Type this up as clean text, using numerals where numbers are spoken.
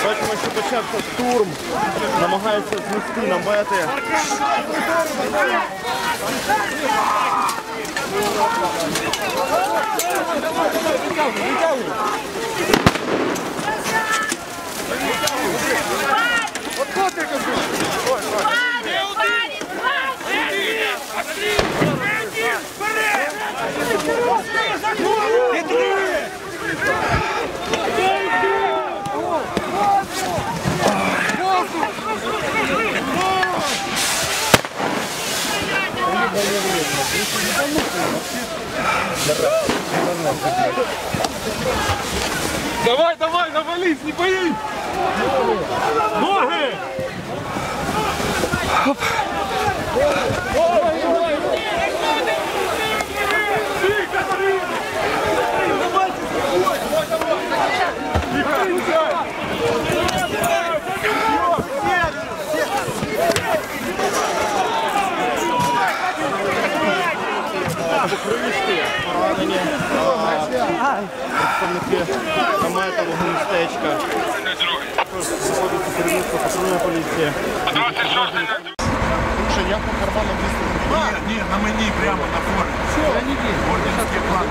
Бачимо, що почався штурм, намагаються знести намети. Давай, давай, навались, не боись! Ноги! Оп. Покровішки поранені представники наметового містечка. Проводиться перевірка патрульної поліції. Як по карманам місце? Ні, на мені прямо на формі. Орденський план.